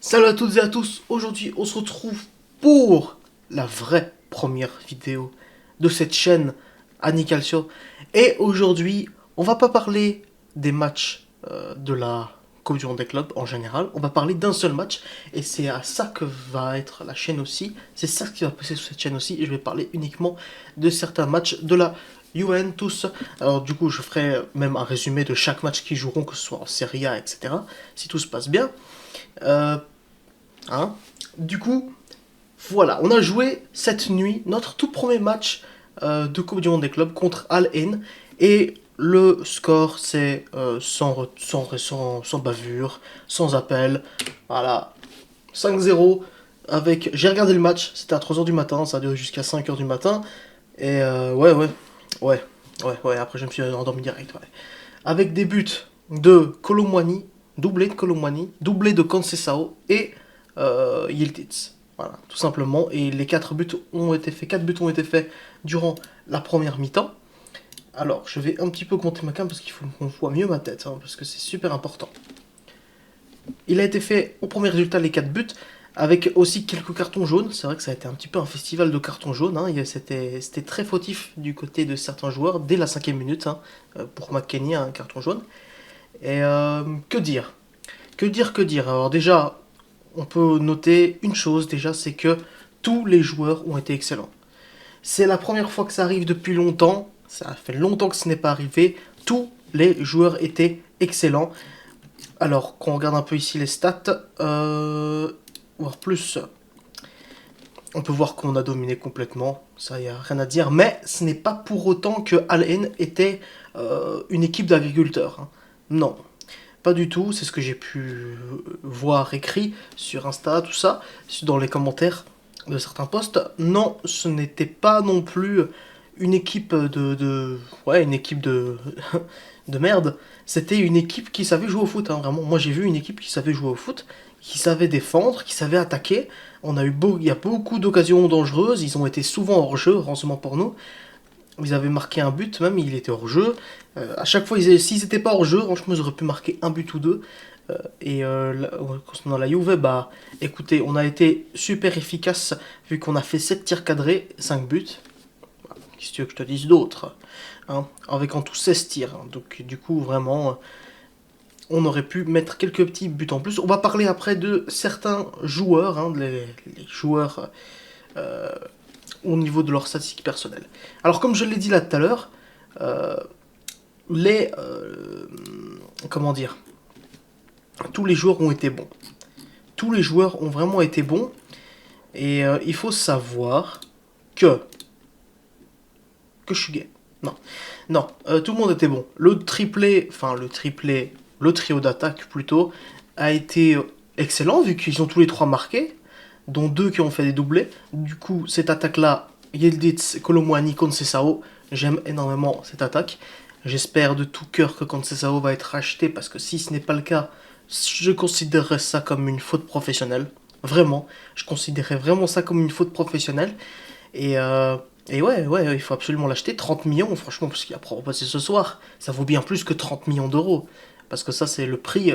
Salut à toutes et à tous, aujourd'hui on se retrouve pour la vraie première vidéo de cette chaîne Annie Calcio. Et aujourd'hui on va pas parler des matchs de la Coupe du Monde des clubs en général, on va parler d'un seul match et c'est à ça que va être la chaîne aussi, c'est ça qui va passer sur cette chaîne aussi et je vais parler uniquement de certains matchs de la Juventus. Alors du coup je ferai même un résumé de chaque match qu'ils joueront, que ce soit en Serie A, etc. Si tout se passe bien. Euh, Hein. Du coup, voilà, on a joué cette nuit notre tout premier match de Coupe du Monde des clubs contre Al Ain. Et le score, c'est sans bavure, sans appel. Voilà, 5-0. J'ai regardé le match, c'était à 3h du matin, ça a duré jusqu'à 5h du matin. Et ouais, après je me suis endormi direct. Ouais. Avec des buts de Colomwani, doublé de Colomwani, doublé de Conceição et Yildiz. Voilà, tout simplement. Et les 4 buts ont été faits durant la première mi-temps. Alors, je vais un petit peu compter ma cam parce qu'il faut qu'on voit mieux ma tête, hein, parce que c'est super important. Il a été fait au premier résultat les 4 buts, avec aussi quelques cartons jaunes. C'est vrai que ça a été un petit peu un festival de cartons jaunes. Hein. C'était très fautif du côté de certains joueurs dès la 5e minute. Hein, pour McKennie, un carton jaune. Et que dire? Que dire? Alors déjà, on peut noter une chose déjà, c'est que tous les joueurs ont été excellents. C'est la première fois que ça arrive depuis longtemps. Ça fait longtemps que ce n'est pas arrivé. Tous les joueurs étaient excellents. Alors, quand on regarde un peu ici les stats, voire plus, on peut voir qu'on a dominé complètement. Ça, y a rien à dire. Mais ce n'est pas pour autant que Al Ain était une équipe d'agriculteurs. Hein. Non, pas du tout, c'est ce que j'ai pu voir écrit sur Insta, tout ça, dans les commentaires de certains posts. Non, ce n'était pas non plus une équipe ouais, une équipe de merde. C'était une équipe qui savait jouer au foot, hein, vraiment. Moi j'ai vu une équipe qui savait jouer au foot, qui savait défendre, qui savait attaquer. Il y a beaucoup d'occasions dangereuses, ils ont été souvent hors jeu, heureusement pour nous. Ils avaient marqué un but, même il était hors jeu. À chaque fois, s'ils n'étaient pas hors jeu, franchement, ils auraient pu marquer un but ou deux. Concernant la Juve, bah écoutez, on a été super efficace vu qu'on a fait 7 tirs cadrés, 5 buts. Qu'est-ce que tu veux que je te dise d'autre, hein, avec en tout 16 tirs. Hein. Donc du coup, vraiment, on aurait pu mettre quelques petits buts en plus. On va parler après de certains joueurs, hein, les joueurs euh, au niveau de leurs statistiques personnelles. Alors comme je l'ai dit là tout à l'heure, euh, les... comment dire, tous les joueurs ont été bons. Tous les joueurs ont vraiment été bons. Et il faut savoir que... Que je suis gay. Non. Non, tout le monde était bon. Le trio d'attaque plutôt, a été excellent vu qu'ils ont tous les trois marqué, dont deux qui ont fait des doublés. Du coup, cette attaque-là, Yildiz, Colomwani, Conceição, j'aime énormément cette attaque. J'espère de tout cœur que Conceição va être racheté parce que si ce n'est pas le cas, je considérerais ça comme une faute professionnelle. Vraiment, je considérais vraiment ça comme une faute professionnelle. Et, euh, et ouais, il faut absolument l'acheter. 30 millions, franchement, parce qu'il y a pour passer ce soir, ça vaut bien plus que 30 millions d'euros. Parce que ça, c'est le prix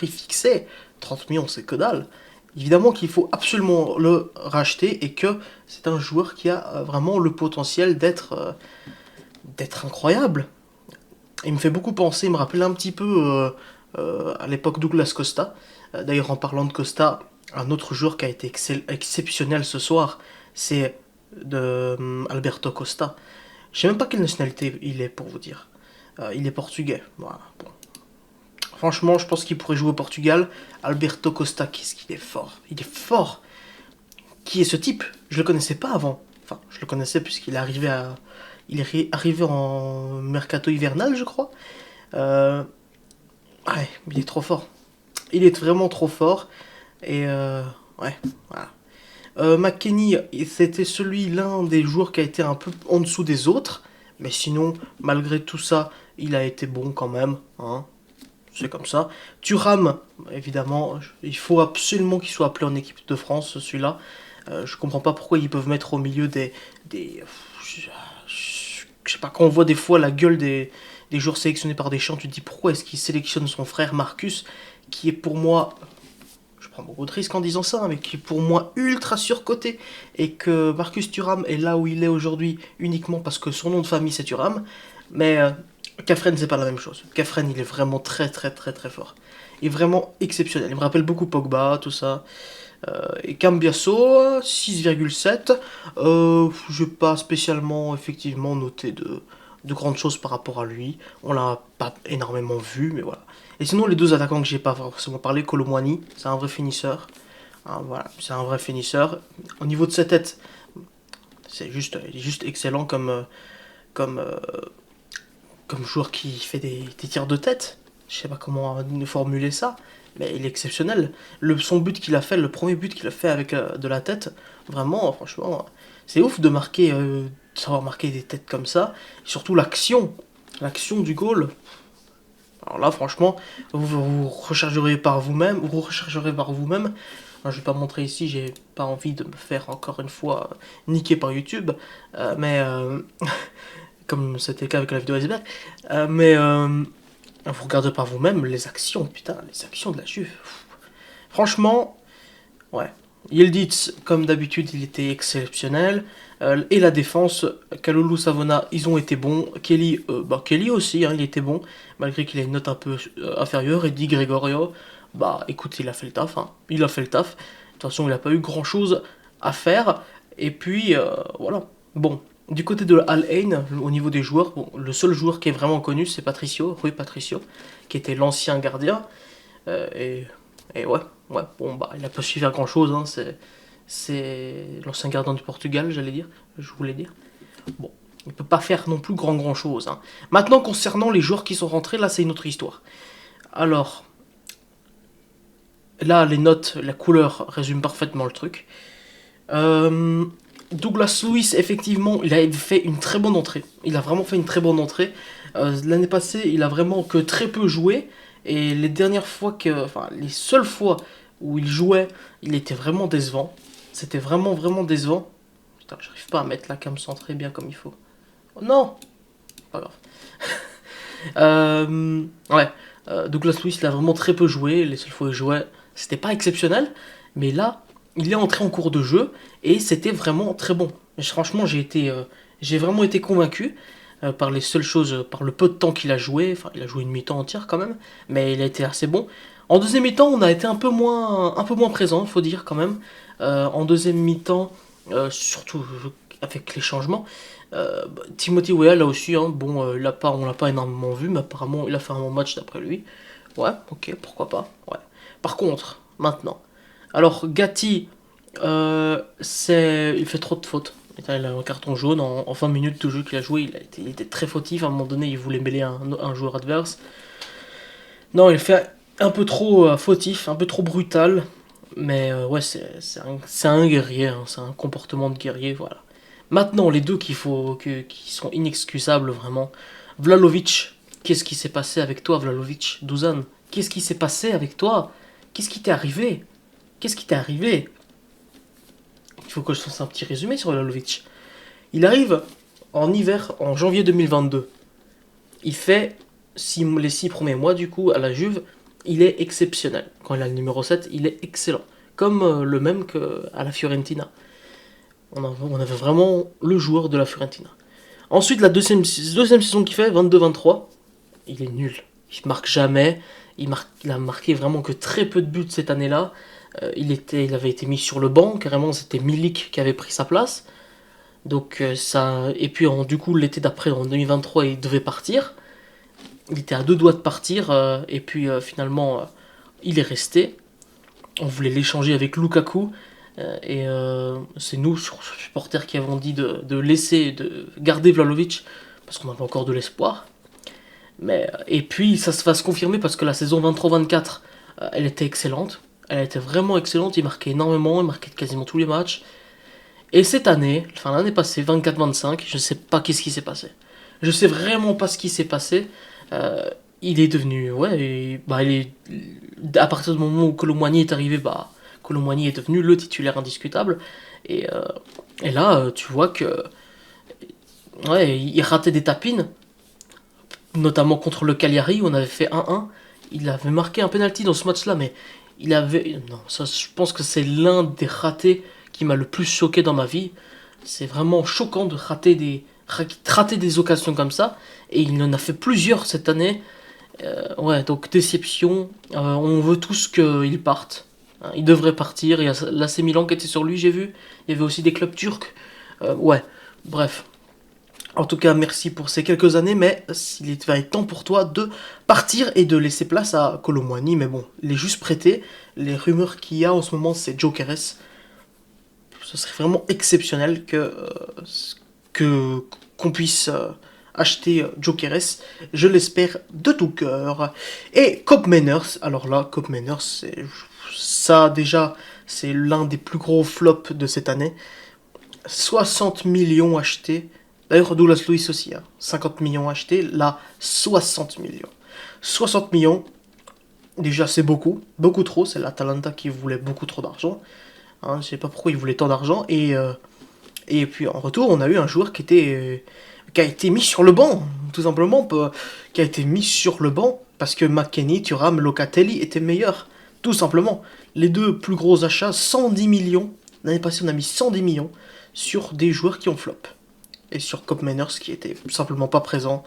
fixé. 30 millions, c'est que dalle. Évidemment qu'il faut absolument le racheter et que c'est un joueur qui a vraiment le potentiel d'être incroyable. Il me fait beaucoup penser, il me rappelle un petit peu à l'époque Douglas Costa. D'ailleurs, en parlant de Costa, un autre joueur qui a été exceptionnel ce soir, c'est Alberto Costa. Je sais même pas quelle nationalité il est pour vous dire. Il est portugais. Voilà. Bon. Franchement, je pense qu'il pourrait jouer au Portugal. Alberto Costa, qu'est-ce qu'il est fort. Il est fort. Qui est ce type? Je le connaissais pas avant. Enfin, je le connaissais puisqu'il est arrivé à... Il est arrivé en mercato hivernal, je crois. Euh, ouais, il est trop fort. Il est vraiment trop fort. Et ouais, voilà. McKennie, c'était l'un des joueurs qui a été un peu en dessous des autres. Mais sinon, malgré tout ça, il a été bon quand même. Hein. C'est comme ça. Thuram, évidemment, il faut absolument qu'il soit appelé en équipe de France, celui-là. Je comprends pas pourquoi ils peuvent mettre au milieu des je sais pas, quand on voit des fois la gueule des joueurs sélectionnés par Deschamps, tu te dis pourquoi est-ce qu'il sélectionne son frère Marcus, qui est pour moi, je sais prends beaucoup de risques en disant ça, mais qui est pour moi ultra surcoté, et que Marcus Thuram est là où il est aujourd'hui uniquement parce que son nom de famille c'est Thuram, mais Kefren c'est pas la même chose. Kefren il est vraiment très très très très fort. Il est vraiment exceptionnel. Il me rappelle beaucoup Pogba, tout ça. Et Cambiasso, 6,7. Je n'ai pas spécialement effectivement noté de grandes choses par rapport à lui. On l'a pas énormément vu, mais voilà. Et sinon, les deux attaquants que j'ai pas forcément parlé, Kolo Muani, c'est un vrai finisseur. Hein, voilà, c'est un vrai finisseur. Au niveau de sa tête, il est juste excellent comme, euh, comme joueur qui fait des tirs de tête. Je sais pas comment formuler ça, mais il est exceptionnel. Son but qu'il a fait, le premier but qu'il a fait avec de la tête, vraiment, franchement, c'est ouf de marquer, de savoir marquer des têtes comme ça. Et surtout l'action du goal. Alors là, franchement, vous rechargerez par vous-même, Je vais pas montrer ici, j'ai pas envie de me faire encore une fois niquer par YouTube, mais comme c'était le cas avec la vidéo iceberg, mais vous regardez par vous-même les actions, putain, les actions de la Juve. Franchement, ouais. Yildiz, comme d'habitude, il était exceptionnel. Et la défense, Kalulu, Savona, ils ont été bons. Kelly aussi, hein, il était bon, malgré qu'il ait une note un peu inférieure. Et Di Gregorio, bah écoute, il a fait le taf. Hein. Il a fait le taf. De toute façon, il n'a pas eu grand-chose à faire. Et puis, voilà. Bon, du côté de Al Ain, au niveau des joueurs, bon, le seul joueur qui est vraiment connu, c'est Rui Patricio, qui était l'ancien gardien. Euh, et, et ouais, bon, bah, il a pas su faire grand chose, hein, c'est l'ancien gardien du Portugal, je voulais dire. Bon, il peut pas faire non plus grand chose. Hein. Maintenant, concernant les joueurs qui sont rentrés, là, c'est une autre histoire. Alors, là, les notes, la couleur résume parfaitement le truc. Euh, Douglas Luiz, effectivement, il a fait une très bonne entrée. Il a vraiment fait une très bonne entrée. L'année passée, il a vraiment que très peu joué. Et les seules fois où il jouait, il était vraiment décevant. C'était vraiment décevant. Putain, j'arrive pas à mettre la cam centrée bien comme il faut. Oh non! Pas grave. Ouais. Douglas Luiz, il a vraiment très peu joué. Les seules fois où il jouait, c'était pas exceptionnel. Mais là, il est entré en cours de jeu et c'était vraiment très bon. Franchement, j'ai vraiment été convaincu par les seules choses, par le peu de temps qu'il a joué. Enfin, il a joué une mi-temps entière quand même, mais il a été assez bon. En deuxième mi-temps, on a été un peu moins présent, faut dire quand même. En deuxième mi-temps, surtout avec les changements. Timothy Weah là aussi, hein, bon, on l'a pas énormément vu, mais apparemment il a fait un bon match d'après lui. Ouais, ok, pourquoi pas. Ouais. Par contre, maintenant, alors Gatti, il fait trop de fautes. Il a un carton jaune en 20 minutes de jeu qu'il a joué, il était très fautif. À un moment donné, il voulait mêler un joueur adverse. Non, il fait un peu trop fautif, un peu trop brutal. Mais ouais, c'est un guerrier, hein, c'est un comportement de guerrier, voilà. Maintenant, les deux qui sont inexcusables vraiment. Vlahovic, qu'est-ce qui s'est passé avec toi, Vlahovic? Dusan, qu'est-ce qui s'est passé avec toi? Qu'est-ce qui t'est arrivé? Qu'est-ce qui t'est arrivé? Il faut que je fasse un petit résumé sur Vlahovic. Il arrive en hiver, en janvier 2022. Il fait les 6 premiers mois du coup à la Juve. Il est exceptionnel. Quand il a le numéro 7, il est excellent. Comme le même qu'à la Fiorentina. On avait vraiment le joueur de la Fiorentina. Ensuite, la deuxième saison qu'il fait, 22-23, il est nul. Il marque jamais. Il a marqué vraiment que très peu de buts cette année-là. Il avait été mis sur le banc, carrément, c'était Milik qui avait pris sa place. Donc ça. Et puis du coup, l'été d'après, en 2023, il devait partir. Il était à deux doigts de partir, et puis finalement, il est resté. On voulait l'échanger avec Lukaku. Et c'est nous, supporters, qui avons dit de garder Vlahovic, parce qu'on avait encore de l'espoir. Et puis ça va se confirmer parce que la saison 23-24, elle était excellente. Elle était vraiment excellente, il marquait énormément, il marquait quasiment tous les matchs. Et cette année, enfin l'année passée, 24-25, je ne sais pas qu'est-ce qui s'est passé. Je sais vraiment pas ce qui s'est passé. Il est devenu, à partir du moment où Kolo Muani est arrivé, Kolo Muani est devenu le titulaire indiscutable. Et là, tu vois que, ouais, il ratait des tapines, notamment contre le Cagliari, où on avait fait 1-1. Il avait marqué un penalty dans ce match-là, mais Non, ça, je pense que c'est l'un des ratés qui m'a le plus choqué dans ma vie. C'est vraiment choquant de rater des occasions comme ça. Et il en a fait plusieurs cette année. Ouais, donc déception. On veut tous qu'il parte. Hein, il devrait partir. Il y a l'AC Milan qui était sur lui, j'ai vu. Il y avait aussi des clubs turcs. Ouais, bref. En tout cas, merci pour ces quelques années, mais il va être temps pour toi de partir et de laisser place à Kolo Muani. Mais bon, il est juste prêté. Les rumeurs qu'il y a en ce moment, c'est Gyökeres. Ce serait vraiment exceptionnel que qu'on puisse acheter Gyökeres. Je l'espère de tout cœur. Et Koop Meiners, alors là, Koop Meiners, ça déjà, c'est l'un des plus gros flops de cette année. 60 millions achetés. D'ailleurs, Douglas Luiz aussi, hein. 50 millions achetés, là, 60 millions. 60 millions, déjà c'est beaucoup, beaucoup trop, c'est l'Atalanta qui voulait beaucoup trop d'argent. Hein, je sais pas pourquoi ils voulaient tant d'argent. Et puis en retour, on a eu un joueur qui a été mis sur le banc, tout simplement, qui a été mis sur le banc parce que McKennie, Thuram, Locatelli étaient meilleurs. Tout simplement. Les deux plus gros achats, 110 millions. L'année passée, on a mis 110 millions sur des joueurs qui ont flop. Et sur Koop Meiners qui était simplement pas présent.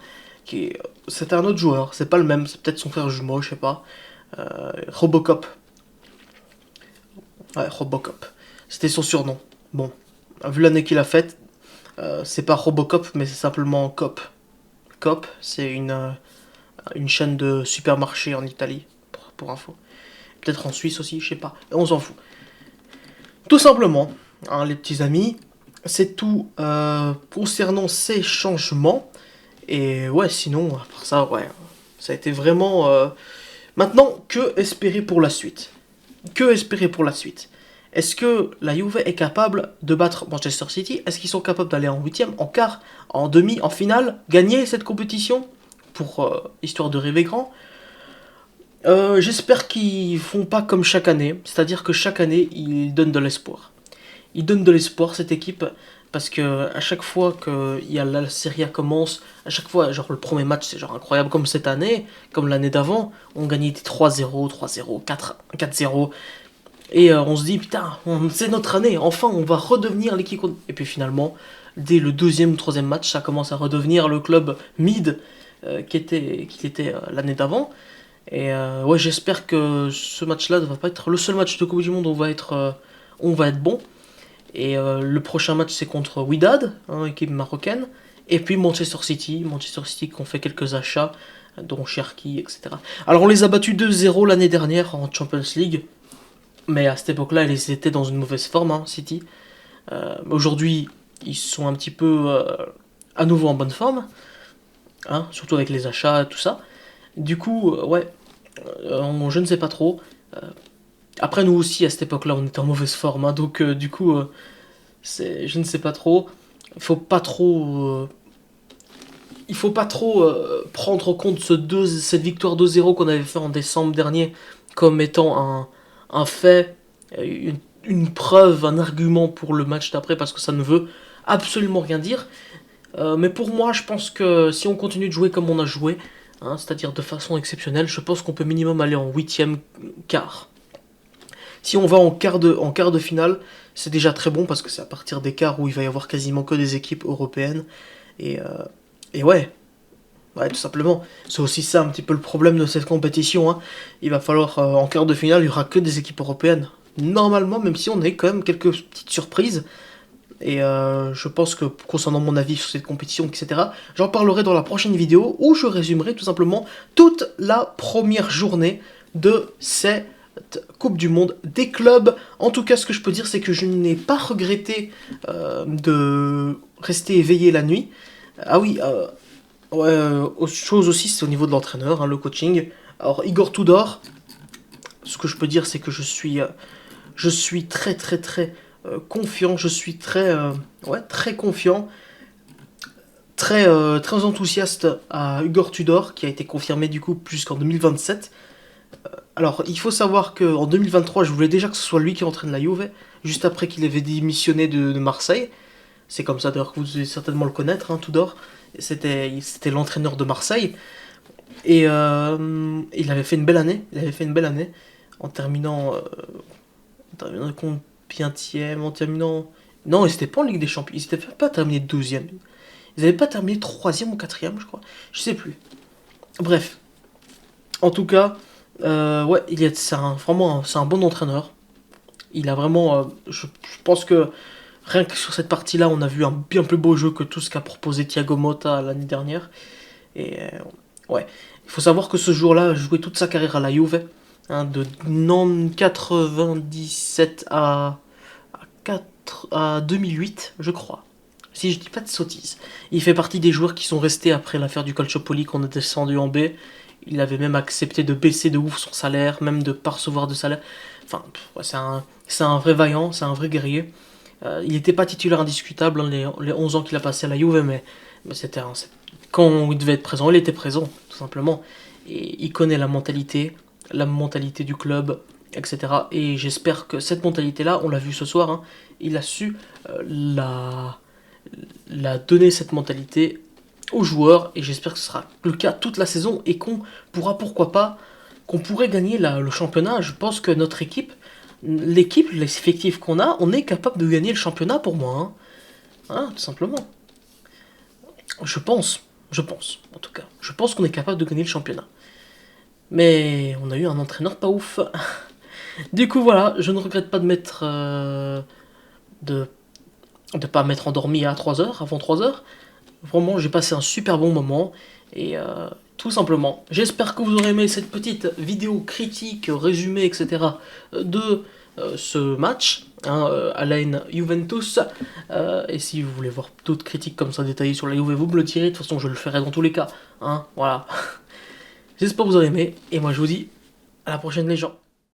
C'était un autre joueur, c'est pas le même, c'est peut-être son frère jumeau, je sais pas. Robocop. Ouais, Robocop. C'était son surnom. Bon, vu l'année qu'il a faite, c'est pas Robocop, mais c'est simplement Coop. Coop, c'est une chaîne de supermarchés en Italie, pour info. Peut-être en Suisse aussi, je sais pas. On s'en fout. Tout simplement, hein, les petits amis, c'est tout concernant ces changements. Et ouais, sinon, à part ça, ouais, ça a été vraiment... Maintenant, que espérer pour la suite? Que espérer pour la suite? Est-ce que la Juve est capable de battre Manchester City? Est-ce qu'ils sont capables d'aller en huitième, en quart, en demi, en finale, gagner cette compétition pour histoire de rêver grand? J'espère qu'ils font pas comme chaque année, c'est-à-dire que chaque année ils donnent de l'espoir. Ils donnent de l'espoir cette équipe parce que à chaque fois que la Serie A commence, à chaque fois, genre le premier match c'est genre incroyable comme cette année, comme l'année d'avant, on gagnait des 3-0, 3-0, 4-0. Et on se dit, putain, c'est notre année, enfin on va redevenir l'équipe. Et puis finalement, dès le deuxième ou troisième match, ça commence à redevenir le club mid qui était l'année d'avant. Et ouais, j'espère que ce match-là ne va pas être le seul match de Coupe du Monde où on va être bon. Et le prochain match, c'est contre Wydad, hein, équipe marocaine. Et puis Manchester City qui ont fait quelques achats, dont Cherki, etc. Alors on les a battus 2-0 l'année dernière en Champions League. Mais à cette époque-là, ils étaient dans une mauvaise forme, hein, City. Aujourd'hui, ils sont un petit peu à nouveau en bonne forme, hein, surtout avec les achats et tout ça. Du coup, ouais, je ne sais pas trop. Après, nous aussi, à cette époque-là, on était en mauvaise forme, hein, donc du coup, je ne sais pas trop. Il faut pas trop, prendre en compte cette victoire 2-0 qu'on avait fait en décembre dernier comme étant un fait, une preuve, un argument pour le match d'après, parce que ça ne veut absolument rien dire. Mais pour moi, je pense que si on continue de jouer comme on a joué, hein, c'est-à-dire de façon exceptionnelle, je pense qu'on peut minimum aller en huitième quart. Si on va en quart de finale, c'est déjà très bon parce que c'est à partir des quarts où il va y avoir quasiment que des équipes européennes. Et, euh, et ouais, tout simplement. C'est aussi ça un petit peu le problème de cette compétition, hein. Il va falloir, en quart de finale, il n'y aura que des équipes européennes. Normalement, même si on a quand même quelques petites surprises. Et je pense que concernant mon avis sur cette compétition, etc., j'en parlerai dans la prochaine vidéo où je résumerai tout simplement toute la première journée de cette Coupe du Monde des clubs. En tout cas, ce que je peux dire, c'est que je n'ai pas regretté de rester éveillé la nuit. Ah oui, ouais, autre chose aussi, c'est au niveau de l'entraîneur, hein, le coaching. Alors, Igor Tudor, ce que je peux dire, c'est que je suis très très très confiant, je suis très confiant, très enthousiaste à Igor Tudor, qui a été confirmé du coup jusqu'en 2027. Alors, il faut savoir qu'en 2023, je voulais déjà que ce soit lui qui entraîne la Juve, juste après qu'il avait démissionné de Marseille. C'est comme ça d'ailleurs que vous devez certainement le connaître, hein, Tudor. C'était l'entraîneur de Marseille. Et il avait fait une belle année. en terminant, en terminant combienième, en terminant... Non, ils étaient pas en Ligue des Champions, ils étaient pas terminés deuxième. Ils avaient pas terminé troisième ou quatrième, je crois. Je sais plus. Bref, en tout cas, ouais, vraiment, c'est un bon entraîneur. Il a vraiment, je pense que rien que sur cette partie-là, on a vu un bien plus beau jeu que tout ce qu'a proposé Thiago Motta l'année dernière. Et ouais, il faut savoir que ce jour-là, il a joué toute sa carrière à la Juve, hein, de 97 à 2008, je crois. Si je dis pas de sottises. Il fait partie des joueurs qui sont restés après l'affaire du Calciopoli qu'on est descendu en B. Il avait même accepté de baisser de ouf son salaire, même de pas recevoir de salaire. Enfin, ouais, c'est un vrai vaillant, c'est un vrai guerrier. Il n'était pas titulaire indiscutable, hein, les 11 ans qu'il a passé à la Juve, mais quand il devait être présent, il était présent, tout simplement. Et il connaît la mentalité du club, etc. Et j'espère que cette mentalité-là, on l'a vu ce soir, hein, il a su la donner, cette mentalité aux joueurs, et j'espère que ce sera le cas toute la saison, et qu'on pourrait gagner le championnat. Je pense que notre équipe, l'équipe, les effectifs qu'on a, on est capable de gagner le championnat pour moi. Hein. Hein, tout simplement. Je pense, en tout cas. Je pense qu'on est capable de gagner le championnat. Mais on a eu un entraîneur pas ouf. Du coup, voilà, je ne regrette pas de mettre. De pas m'être endormi à 3 heures, avant 3 heures. Vraiment, j'ai passé un super bon moment. Et tout simplement, j'espère que vous aurez aimé cette petite vidéo critique, résumé, etc. de ce match, hein, Alain Juventus. Et si vous voulez voir d'autres critiques comme ça détaillées sur la Juve, vous me le direz. De toute façon, je le ferai dans tous les cas. Hein, voilà. J'espère que vous aurez aimé. Et moi, je vous dis à la prochaine, les gens.